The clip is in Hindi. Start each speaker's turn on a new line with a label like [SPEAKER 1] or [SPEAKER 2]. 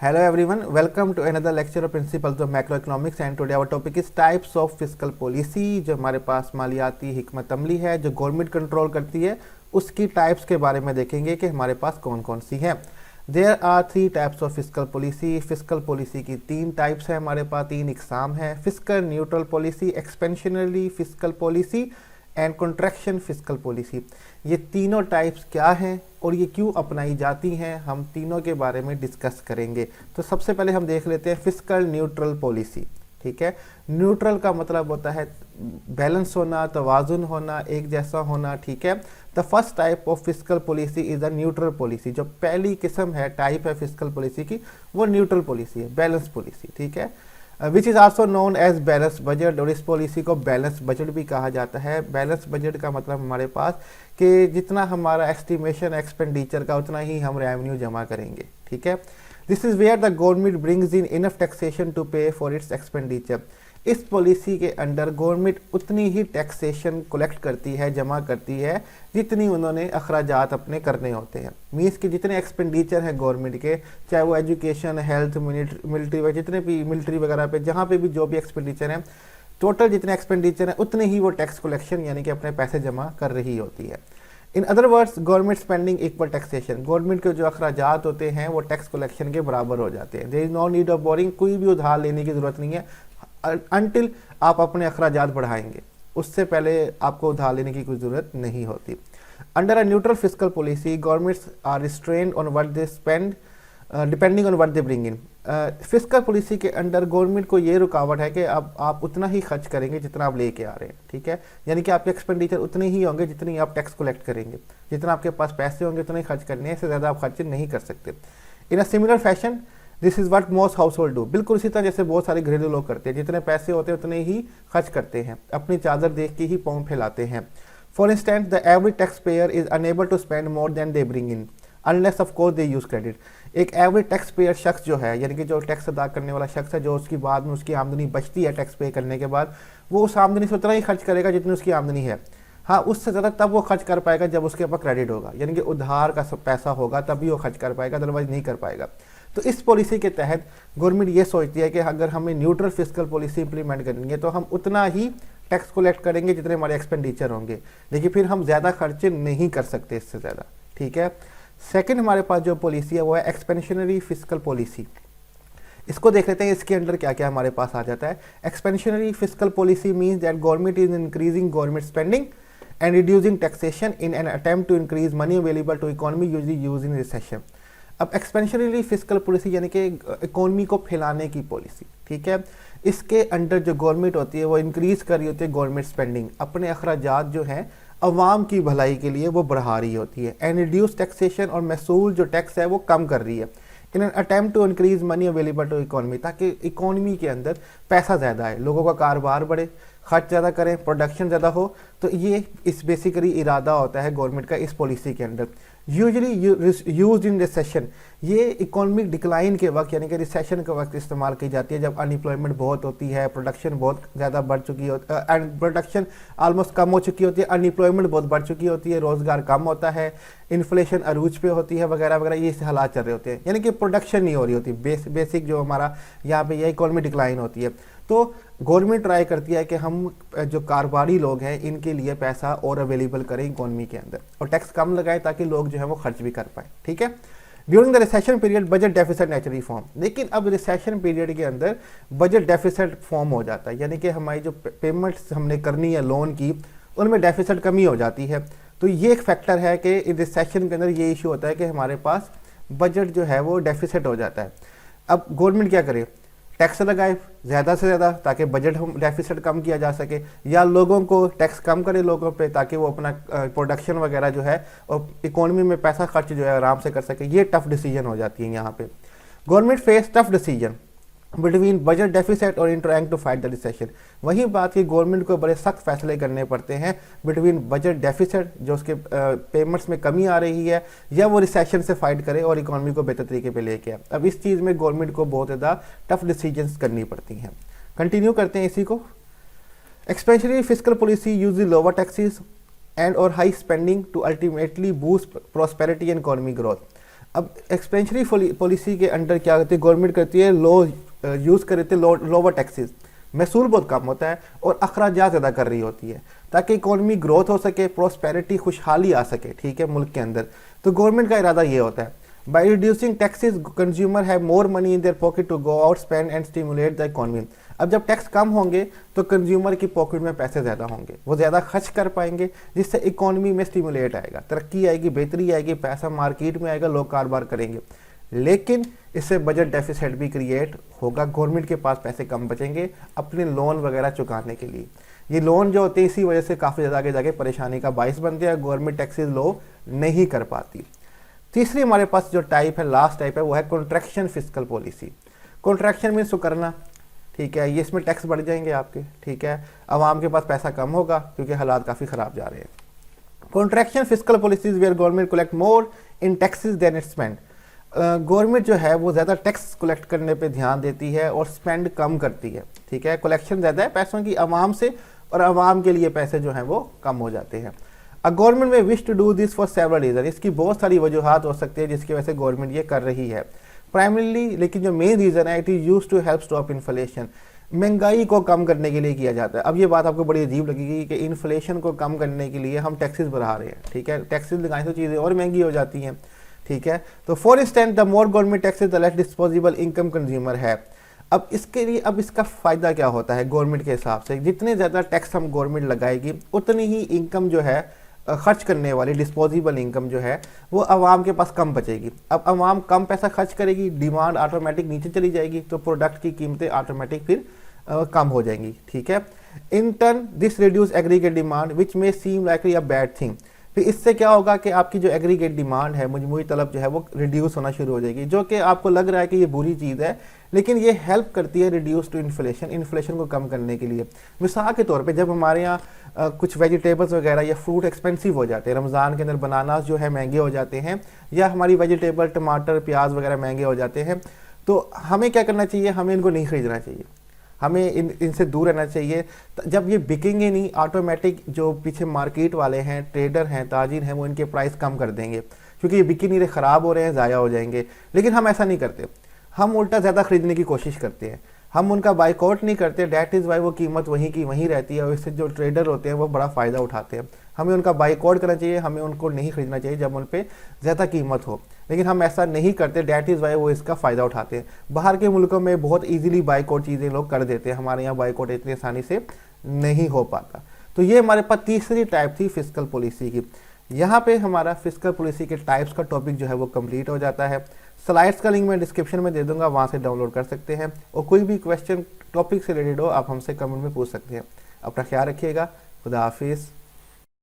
[SPEAKER 1] Hello everyone, welcome to another lecture of Principles of Macroeconomics and today our topic is types of fiscal policy। जो हमारे पास मालियाती हिकमत अमली है जो गवर्नमेंट कंट्रोल करती है उसकी टाइप्स के बारे में देखेंगे कि हमारे पास कौन कौन सी हैं। There are 3 types of fiscal policy. Fiscal policy की 3 टाइप्स है हमारे पास, 3 इकसाम है। Fiscal neutral policy, expansionary fiscal policy and contraction fiscal policy. ये तीनों टाइप्स क्या हैं और ये क्यों अपनाई जाती हैं, हम तीनों के बारे में डिस्कस करेंगे। तो सबसे पहले हम देख लेते हैं फिस्कल न्यूट्रल पॉलिसी। ठीक है, न्यूट्रल का मतलब होता है बैलेंस होना, तवाजुन होना, एक जैसा होना। ठीक है, the first type of fiscal policy is a neutral policy. जो पहली किस्म है, टाइप है फिस्कल पॉलिसी की, वो न्यूट्रल पॉलिसी है, बैलेंस पॉलिसी। ठीक है, which is also known as balance budget, और इस पॉलिसी को बैलेंस बजट भी कहा जाता है। बैलेंस बजट का मतलब हमारे पास कि जितना हमारा एस्टिमेशन एक्सपेंडिचर का उतना ही हम रेवेन्यू जमा करेंगे। ठीक है, this is where the government brings in enough taxation to pay for its expenditure. इस पॉलिसी के अंडर गवर्नमेंट उतनी ही टैक्सेशन कलेक्ट करती है, जमा करती है, जितनी उन्होंने अखराजात अपने करने होते हैं। मीन्स कि जितने एक्सपेंडिचर हैं गवर्नमेंट के, चाहे वो एजुकेशन, हेल्थ, मिलिट्री, जितने भी मिलिट्री वगैरह पे जहाँ पे भी जो भी एक्सपेंडिचर हैं, टोटल जितने एक्सपेंडिचर हैं उतने ही वो टैक्स कलेक्शन यानी कि अपने पैसे जमा कर रही होती है। In other words, government spending equal taxation. Government के जो अखराजात होते हैं वो टैक्स कलेक्शन के बराबर हो जाते हैं। There is no need of boring, कोई भी उधार लेने की जरूरत नहीं है अनटिल आप अपने अखराजात बढ़ाएंगे, उससे पहले आपको उधार लेने की कोई ज़रूरत नहीं होती। Under a neutral fiscal policy, governments are restrained on what they spend depending on what they bring in. Fiscal policy के अंडर गवर्नमेंट को ये रुकावट है कि अब आप उतना ही खर्च करेंगे जितना आप लेके आ रहे हैं। ठीक है, यानी कि आपके एक्सपेंडिचर उतने ही होंगे जितनी आप टैक्स कलेक्ट करेंगे। जितना आपके पास पैसे होंगे उतने ही खर्च करने हैं, इससे ज़्यादा आप खर्च नहीं कर सकते। In a similar fashion this is what most household do. बिल्कुल इसी तरह जैसे बहुत सारे घरेलू लोग करते हैं, जितने पैसे होते हैं उतने ही खर्च करते हैं, अपनी चादर देख के ही पाँव फैलाते हैं। For instance, the average tax payer is unable to spend more than they bring in unless of course they use credit. एक एवरेज टैक्स पेयर शख्स जो है, यानी कि जो टैक्स अदा करने वाला शख्स है, जो उसकी बाद में उसकी आमदनी बचती है टैक्स पे करने के बाद, वो उस आमदनी से उतना ही खर्च करेगा जितनी उसकी आमदनी है। हाँ, उससे ज़्यादा तब वो खर्च कर पाएगा जब उसके पास क्रेडिट होगा, यानी कि उधार का सब पैसा होगा तभी वो खर्च कर पाएगा, अदरवाइज नहीं कर पाएगा। तो इस पॉलिसी के तहत गवर्नमेंट ये सोचती है कि अगर हमें न्यूट्रल फिस्कल पॉलिसी इंप्लीमेंट करेंगे तो हम उतना ही टैक्स कलेक्ट करेंगे जितने हमारे एक्सपेंडिचर होंगे, लेकिन फिर हम ज़्यादा खर्चे नहीं कर सकते इससे ज़्यादा। ठीक है, सेकंड हमारे पास जो पॉलिसी है वो है एक्सपेंशनरी फिस्कल पॉलिसी। इसको देख लेते हैं, इसके अंदर क्या क्या हमारे पास आ जाता है। Expansionary fiscal policy means that government is increasing government spending and reducing taxation in an attempt to increase money available to economy usually used in recession। अब एक्सपेंशनरी फिस्कल पॉलिसी यानी कि इकोनॉमी को फैलाने की पॉलिसी। ठीक है, इसके अंडर जो गवर्नमेंट होती है वो इंक्रीज कर रही होती है गवर्नमेंट स्पेंडिंग, अपने अखराजात जो हैं अवाम की भलाई के लिए वो बढ़ा रही होती है। एंड रिड्यूस टैक्सेशन, और महसूल जो टैक्स है वो कम कर रही है। In an attempt to increase money available to economy, ताकि इकोनॉमी के अंदर पैसा ज़्यादा है, लोगों का कारोबार बढ़े, खर्च ज़्यादा करें, प्रोडक्शन ज़्यादा हो। तो ये इस बेसिकली इरादा होता है गवर्नमेंट का इस पॉलिसी के अंदर। यूजली यूज इन रिसेशन, ये इकोनॉमिक डिक्लाइन के वक्त यानी कि रिसेशन के वक्त इस्तेमाल की जाती है, जब अनएम्प्लॉयमेंट बहुत होती है, प्रोडक्शन बहुत ज़्यादा बढ़ चुकी होती है, प्रोडक्शन ऑलमोस्ट कम हो चुकी होती है, अनएम्प्लॉयमेंट बहुत बढ़ चुकी होती है, रोज़गार कम होता है, इन्फ्लेशन अरूज पे होती है वगैरह वगैरह, ये हालात चल रहे होते हैं, यानी कि प्रोडक्शन नहीं हो रही होती। बेसिक जो हमारा यहाँ पे यह इकोनॉमी डिक्लाइन होती है। तो गवर्नमेंट ट्राई करती है कि हम जो कारोबारी लोग हैं इनके लिए पैसा और अवेलेबल करें इकोनॉमी के अंदर, और टैक्स कम लगाएं ताकि लोग जो है वो खर्च भी कर पाए। ठीक है, during the recession period budget deficit naturally form. लेकिन अब रिसेशन पीरियड के अंदर बजट डेफिसिट फॉर्म हो जाता है, यानी कि हमारी जो पेमेंट्स हमने करनी है लोन की उनमें डेफिसिट कमी हो जाती है। तो ये एक फैक्टर है कि इस रिसेशन के अंदर ये इशू होता है कि हमारे पास बजट जो है वो डेफिसिट हो जाता है। अब गवर्नमेंट क्या करे, टैक्स लगाए ज़्यादा से ज़्यादा ताकि बजट हम डेफिसिट कम किया जा सके, या लोगों को टैक्स कम करे लोगों पे ताकि वो अपना प्रोडक्शन वगैरह जो है और इकोनॉमी में पैसा खर्च जो है आराम से कर सके। ये टफ डिसीजन हो जाती है यहाँ पे। Government face tough decision between budget deficit और in trying to fight the recession. वही बात कि गवर्नमेंट को बड़े सख्त फैसले करने पड़ते हैं बिटवीन बजट डेफिसिट, जो उसके पेमेंट्स में कमी आ रही है, या वो रिसेशन से फाइट करे और इकोनॉमी को बेहतर तरीके पे लेके आए। अब इस चीज़ में गवर्नमेंट को बहुत ज़्यादा टफ डिसीजंस करनी पड़ती हैं। कंटिन्यू करते हैं इसी को। Expansionary fiscal policy use lower taxes and और high spending to ultimately boost prosperity and economy growth. अब एक्सपेंशनरी पॉलिसी के अंडर क्या करती है गवर्नमेंट, करती है लो यूज़ कर रही थी लोअर टैक्सेस, महसूल बहुत कम होता है और अखराजात ज़्यादा कर रही होती है ताकि इकोनॉमी ग्रोथ हो सके, प्रोस्पेरिटी खुशहाली आ सके, ठीक है, मुल्क के अंदर। तो गवर्नमेंट का इरादा ये होता है, by reducing taxes consumer have more money in their pocket to go out spend and stimulate the economy. अब जब टैक्स कम होंगे तो कंज्यूमर की पॉकेट में पैसे ज़्यादा होंगे, वो ज़्यादा खर्च कर पाएंगे, जिससे इकोनॉमी में स्टिमुलेट आएगा, तरक्की आएगी, बेहतरी आएगी, पैसा मार्केट में आएगा, लोग कारोबार करेंगे। लेकिन इससे बजट डेफिसिट भी क्रिएट होगा, गवर्नमेंट के पास पैसे कम बचेंगे अपने लोन वगैरह चुकाने के लिए। ये लोन जो होते हैं इसी वजह से काफ़ी ज़्यादा आगे जाके परेशानी का बाइस बनते हैं, गवर्नमेंट टैक्सेस लो नहीं कर पाती। तीसरी हमारे पास जो टाइप है, लास्ट टाइप है, वो है contraction fiscal policy. Contraction means करना, ठीक है, ये इसमें टैक्स बढ़ जाएंगे आपके, ठीक है, आवाम के पास पैसा कम होगा क्योंकि हालात काफ़ी ख़राब जा रहे हैं। Contraction fiscal policies where government collect more in taxes than it spend. Government जो है वो ज़्यादा टैक्स कलेक्ट करने पे ध्यान देती है और स्पेंड कम करती है, ठीक है, कलेक्शन ज़्यादा है पैसों की आवाम से और आवाम के लिए पैसे जो हैं वो कम हो जाते हैं। Government may wish to do this for several reason, इसकी बहुत सारी वजूहत हो सकती है जिसकी वजह से गवर्नमेंट ये कर रही है प्राइमरीली, लेकिन जो मेन रीज़न है it is use to help stop inflation, महंगाई को कम करने के लिए किया जाता है। अब ये बात आपको बड़ी अजीब लगेगी कि इन्फ्लेशन को कम करने के लिए हम टैक्सेस बढ़ा रहे हैं, ठीक है, टैक्सेस लगाएं तो चीज़ें और महंगी हो जाती हैं, ठीक है। तो for instant the more government taxes the less disposable income consumer है। अब इसके लिए अब इसका फ़ायदा क्या होता है गवर्नमेंट के हिसाब से, जितने ज़्यादा टैक्स हम गवर्नमेंट लगाएगी उतनी ही इनकम जो है खर्च करने वाली डिस्पोजेबल इनकम जो है वो आवाम के पास कम बचेगी। अब आवाम कम पैसा खर्च करेगी, डिमांड ऑटोमेटिक नीचे चली जाएगी, तो प्रोडक्ट की कीमतें ऑटोमेटिक फिर कम हो जाएंगी, ठीक है। In turn this reduce aggregate demand which may seem likely a bad thing. फिर इससे क्या होगा कि आपकी जो एग्रीगेट डिमांड है, मजमूई तलब जो है वो रिड्यूस होना शुरू हो जाएगी, जो कि आपको लग रहा है कि ये बुरी चीज़ है, लेकिन ये हेल्प करती है रिड्यूस टू इन्फ्लेशन, इन्फ्लेशन को कम करने के लिए। मिसाल के तौर पे जब हमारे यहाँ कुछ वेजिटेबल्स वगैरह या फ्रूट एक्सपेंसिव हो जाते हैं, रमज़ान के अंदर बनानास जो है महंगे हो जाते हैं, या हमारी वेजिटेबल टमाटर प्याज वगैरह महंगे हो जाते हैं, तो हमें क्या करना चाहिए, हमें इनको नहीं खरीदना चाहिए, हमें इनसे दूर रहना चाहिए। जब ये बिकेंगे नहीं, ऑटोमेटिक जो पीछे मार्केट वाले हैं, ट्रेडर हैं, ताजिर हैं, वो इनके प्राइस कम कर देंगे क्योंकि ये बिक नहीं रहे, ख़राब हो रहे हैं, ज़ाया हो जाएंगे। लेकिन हम ऐसा नहीं करते, हम उल्टा ज़्यादा खरीदने की कोशिश करते हैं, हम उनका बाइकआउट नहीं करते, डैट इज़ वाई वो कीमत वहीं की वहीं रहती है और इससे जो ट्रेडर होते हैं वो बड़ा फ़ायदा उठाते हैं। हमें उनका बाइकआउट करना चाहिए, हमें उनको नहीं खरीदना चाहिए जब उन पर ज़्यादा कीमत हो, लेकिन हम ऐसा नहीं करते, डैट इज़ वाई वो इसका फ़ायदा उठाते हैं। बाहर के मुल्कों में बहुत ईजिली बाइकआउट चीज़ें लोग कर देते हैं, हमारे यहाँ बाइकआउट इतनी आसानी से नहीं हो पाता। तो ये हमारे पास तीसरी टाइप थी फिस्कल पॉलिसी की। यहाँ पे हमारा फिस्कल पॉलिसी के टाइप्स का टॉपिक जो है वो कंप्लीट हो जाता है। स्लाइड्स का लिंक मैं डिस्क्रिप्शन में दे दूंगा, वहाँ से डाउनलोड कर सकते हैं, और कोई भी क्वेश्चन टॉपिक से रिलेटेड हो आप हमसे कमेंट में पूछ सकते हैं। अपना ख्याल रखिएगा, खुदा हाफिज़।